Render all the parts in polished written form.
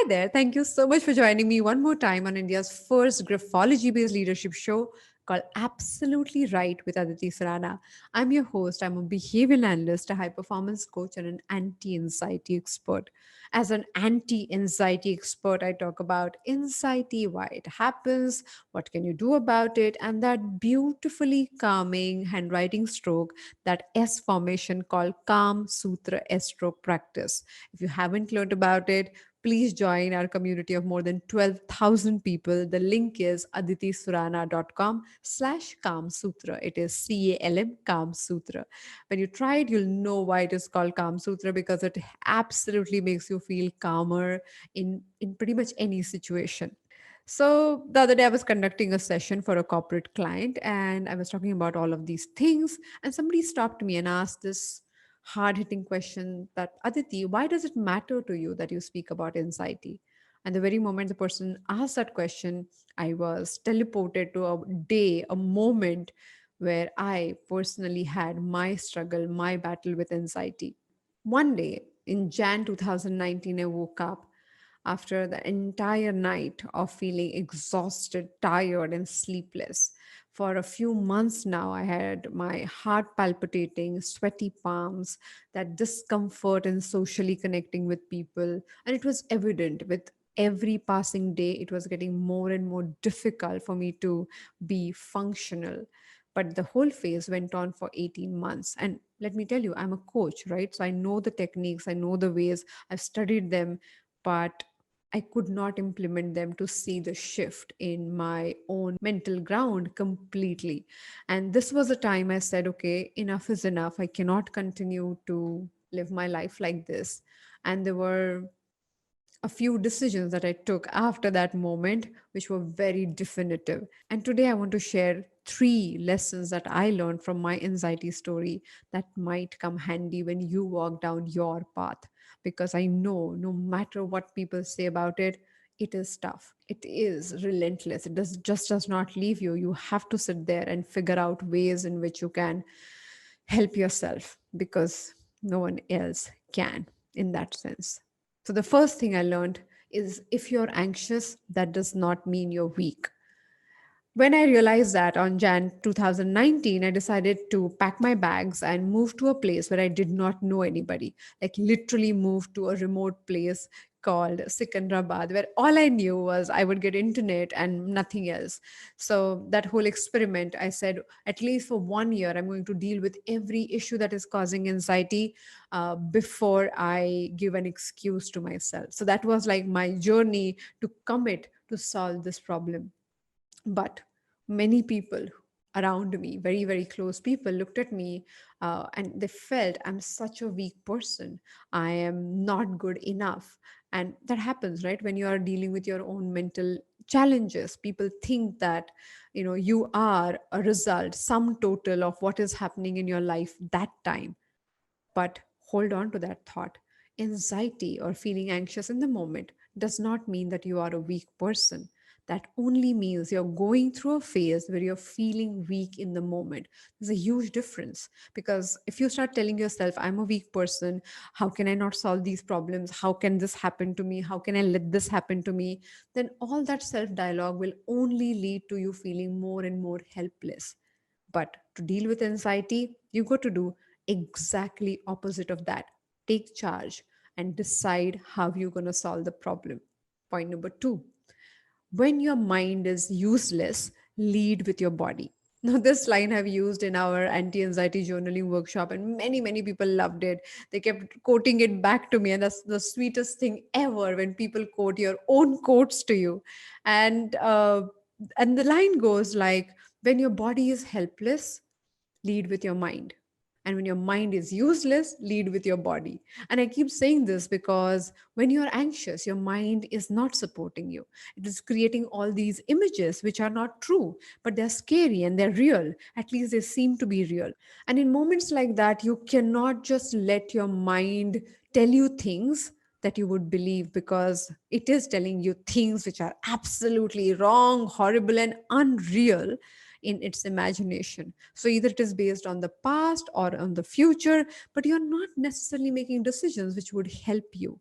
Hi there. Thank you so much for joining me one more time on India's first graphology based leadership show called Absolutely Right with Aditi Surana. I'm your host. I'm a behavioral analyst, a high performance coach, and an anti anxiety expert. As an anti anxiety expert, I talk about anxiety, why it happens, what can you do about it, and that beautifully calming handwriting stroke, that S formation called Calm Sutra S stroke practice. If you haven't learned about it, please join our community of more than 12,000 people. The link is aditisurana.com/Kam Sutra. It is CALM Kam Sutra. When you try it, you'll know why it is called Kam Sutra because it absolutely makes you feel calmer in pretty much any situation. So the other day I was conducting a session for a corporate client and I was talking about all of these things and somebody stopped me and asked this hard hitting question that Aditi, why does it matter to you that you speak about anxiety? And the very moment the person asked that question, I was teleported to a day, a moment where I personally had my struggle, my battle with anxiety. One day in Jan 2019, I woke up after the entire night of feeling exhausted, tired, and sleepless. For a few months now, I had my heart palpitating, sweaty palms, that discomfort in socially connecting with people. And it was evident with every passing day, it was getting more and more difficult for me to be functional. But the whole phase went on for 18 months. And let me tell you, I'm a coach, right? So I know the techniques, I know the ways, I've studied them, but I could not implement them to see the shift in my own mental ground completely. And this was a time I said, okay, enough is enough. I cannot continue to live my life like this. And there were a few decisions that I took after that moment, which were very definitive. And today I want to share three lessons that I learned from my anxiety story that might come handy when you walk down your path. Because I know no matter what people say about it, it is tough. It is relentless. It does not leave you. You have to sit there and figure out ways in which you can help yourself because no one else can in that sense. So, the first thing I learned is if you're anxious, that does not mean you're weak. When I realized that on Jan 2019, I decided to pack my bags and move to a place where I did not know anybody. Like literally moved to a remote place called Sikandrabad, where all I knew was I would get internet and nothing else. So that whole experiment, I said, at least for 1 year, I'm going to deal with every issue that is causing anxiety before I give an excuse to myself. So that was like my journey to commit to solve this problem. But many people around me, very, very close people, looked at me and they felt I'm such a weak person. I am not good enough. And that happens, right? When you are dealing with your own mental challenges, people think that, you are a result, sum total of what is happening in your life that time. But hold on to that thought. Anxiety or feeling anxious in the moment does not mean that you are a weak person. That only means you're going through a phase where you're feeling weak in the moment. There's a huge difference because if you start telling yourself, I'm a weak person, how can I not solve these problems? How can this happen to me? How can I let this happen to me? Then all that self dialogue will only lead to you feeling more and more helpless. But to deal with anxiety, you got to do exactly opposite of that. Take charge and decide how you're going to solve the problem. Point number 2, when your mind is useless, lead with your body. Now, this line I've used in our anti anxiety journaling workshop, and many, many people loved it. They kept quoting it back to me, and that's the sweetest thing ever when people quote your own quotes to you. And and the line goes like, when your body is helpless, lead with your mind. And when your mind is useless, lead with your body. And I keep saying this because when you're anxious, your mind is not supporting you. It is creating all these images which are not true, but they're scary and they're real. At least they seem to be real. And in moments like that, you cannot just let your mind tell you things that you would believe because it is telling you things which are absolutely wrong, horrible, and unreal in its imagination. So either it is based on the past or on the future, but you're not necessarily making decisions which would help you.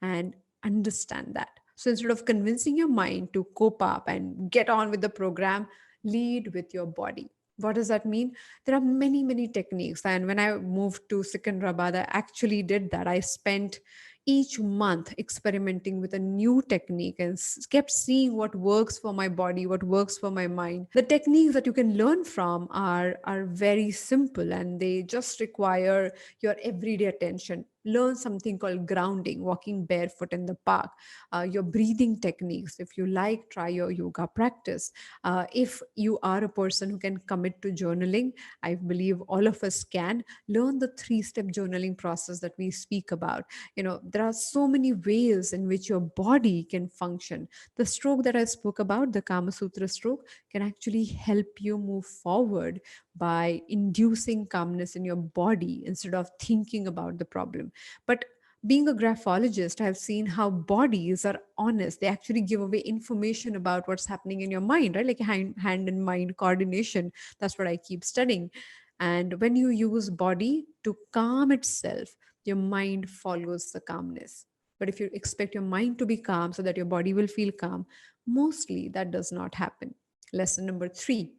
And understand that. So instead of convincing your mind to cope up and get on with the program, lead with your body. What does that mean? There are many, many techniques. And when I moved to Secunderabad, I actually did that. I spent each month experimenting with a new technique and kept seeing what works for my body, what works for my mind. The techniques that you can learn from are very simple, and they just require your everyday attention. Learn something called grounding, walking barefoot in the park, your breathing techniques. If you like, try your yoga practice. If you are a person who can commit to journaling, I believe all of us can learn the three-step journaling process that we speak about. There are so many ways in which your body can function. The stroke that I spoke about, the Kama Sutra stroke, can actually help you move forward by inducing calmness in your body instead of thinking about the problem. But being a graphologist, I've seen how bodies are honest. They actually give away information about what's happening in your mind, right? Like hand and mind coordination. That's what I keep studying. And when you use body to calm itself, your mind follows the calmness. But if you expect your mind to be calm so that your body will feel calm, mostly that does not happen. Lesson number 3,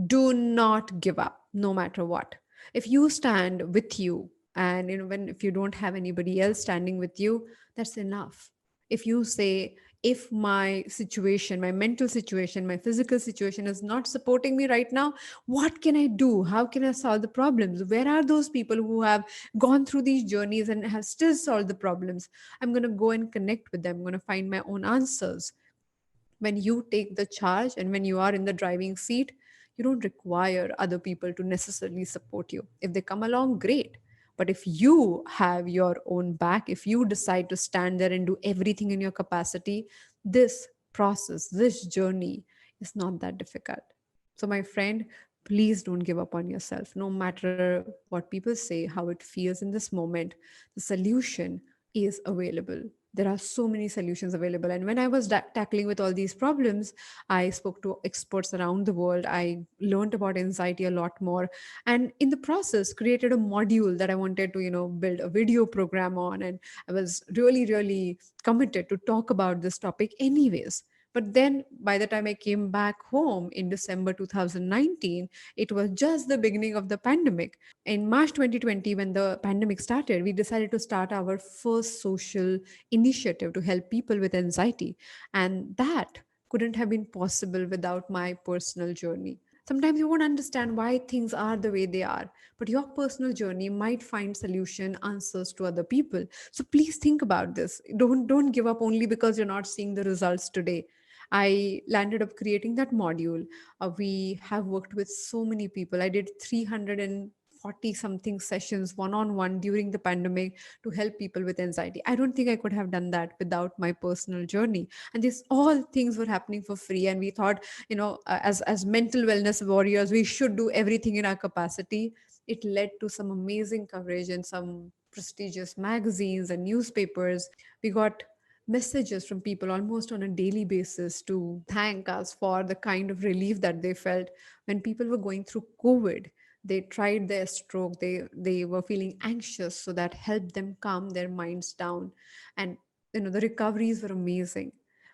do not give up no matter what. If you stand with you, and when if you don't have anybody else standing with you, that's enough. If you say, if my situation, my mental situation, my physical situation is not supporting me right now, what can I do? How can I solve the problems? Where are those people who have gone through these journeys and have still solved the problems? I'm going to go and connect with them. I'm going to find my own answers. When you take the charge and when you are in the driving seat, you don't require other people to necessarily support you. If they come along, great. But if you have your own back, if you decide to stand there and do everything in your capacity, this process, this journey is not that difficult. So, my friend, please don't give up on yourself. No matter what people say, how it feels in this moment, the solution is available. There are so many solutions available. And when I was tackling with all these problems, I spoke to experts around the world. I learned about anxiety a lot more, and in the process created a module that I wanted to build a video program on. And I was really, really committed to talk about this topic anyways. But then by the time I came back home in December 2019, it was just the beginning of the pandemic. In March 2020, when the pandemic started, we decided to start our first social initiative to help people with anxiety. And that couldn't have been possible without my personal journey. Sometimes you won't understand why things are the way they are, but your personal journey might find solution answers to other people. So please think about this. Don't give up only because you're not seeing the results today. I landed up creating that module. We have worked with so many people. I did 340 something sessions one on one during the pandemic to help people with anxiety. I don't think I could have done that without my personal journey. And these all things were happening for free. And we thought, as mental wellness warriors, we should do everything in our capacity. It led to some amazing coverage in some prestigious magazines and newspapers. We got messages from people almost on a daily basis to thank us for the kind of relief that they felt when people were going through COVID. They tried their stroke, they were feeling anxious, so that helped them calm their minds down. And the recoveries were amazing.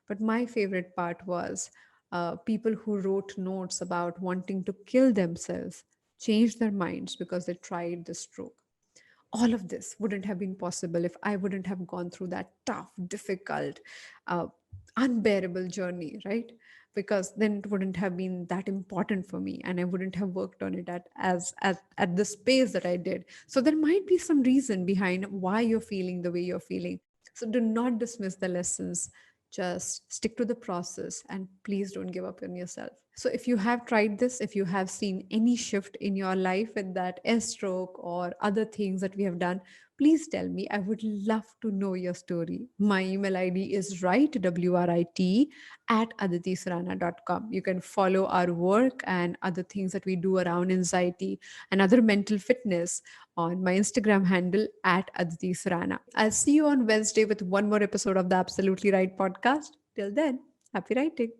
But my favorite part was people who wrote notes about wanting to kill themselves changed their minds because they tried the stroke. All of this wouldn't have been possible if I wouldn't have gone through that tough, difficult, uh, unbearable journey, right? Because then it wouldn't have been that important for me, and I wouldn't have worked on it at the pace that I did. So there might be some reason behind why you're feeling the way you're feeling. So do not dismiss the lessons. Just stick to the process and please don't give up on yourself. So, if you have tried this, if you have seen any shift in your life with that S stroke or other things that we have done, please tell me. I would love to know your story. My email ID is WRIT at aditisurana.com. You can follow our work and other things that we do around anxiety and other mental fitness on my Instagram handle at Aditi Surana. I'll see you on Wednesday with one more episode of the Absolutely Right podcast. Till then, happy writing.